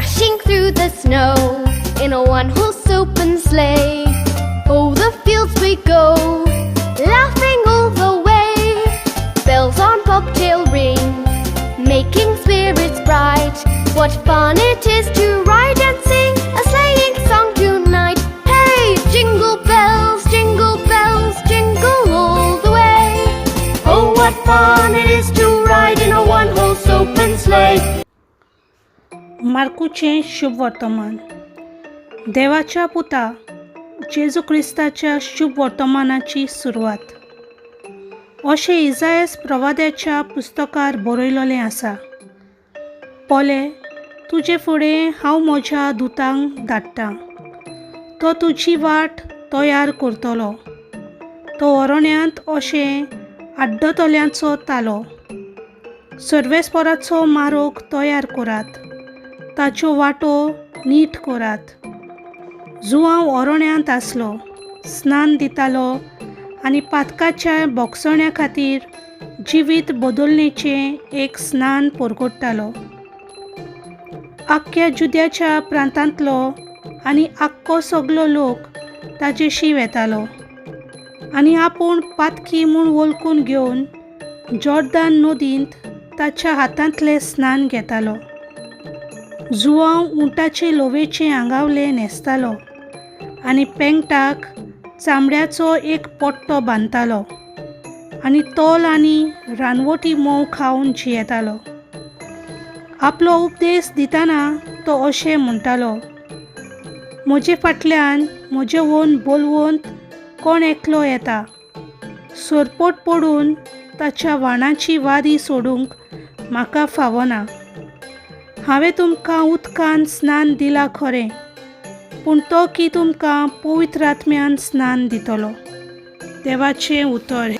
dashing through the snow in a one-horse open sleigh. Oh, the fields we go, laughing all the way. Bells on bobtail ring, making spirits bright. What fun it is to ride and sing a sleighing song tonight. Hey, jingle bells, jingle all the way. Oh, what fun it is to ride in a one-horse open sleigh. मार्कूचे शुभ वर्तमान. देवाच्या पुता जेजू क्रिस्ताच्या शुभ वर्तमानाची सुरवात. अशें इसायास प्रवाद्याच्या पुस्तकार बरयलोलें आसा. पोले, तुजे फुडें हांव म्हज्या दुतांक धाडटां. तो तुजी वाट तयार करतलो. तो अरण्यांत अशें आड्डतल्यांचो तालो. सर्वेस्पराचो मारोग तयार करात. ताच्यो वाटो नीट करात. जुवांव अरण्यांत आसलो, स्नान दितालो आनी पातकाच्या बोगसण्या खातीर जिवीत बदलणेचें एक स्नान परगट्टालो. आख्ख्या जुद्याच्या प्रांतांतलो आनी आख्खो सगलो लोक ताचे शीव येतालो आनी आपूण पातकी म्हूण वळखून घेवन जॉर्दान नदींत ताच्या हातांतलें स्नान घेतालो. जुवांव उंटाचे लोवेचे आंगावले न्हेसतालो आनी पेंगटाक चामड्याचो एक पट्टो बांदतालो आनी तोल आनी रानवटी मोव खावन जियेतालो. आपलो उपदेश दितना तो अशें म्हणटालो, म्हजे फाटल्यान म्हजे वोन बोलवंत कोण एकलो येता. सोरपोट पडून ताच्या वाणाची वादी सोडूंक म्हाका फावना. हांवें तुमकां उदकान स्नान दिलां खरें, पूण तो की तुमकां पवित्र आत्म्यान स्नान दितलो. देवाचें उतर.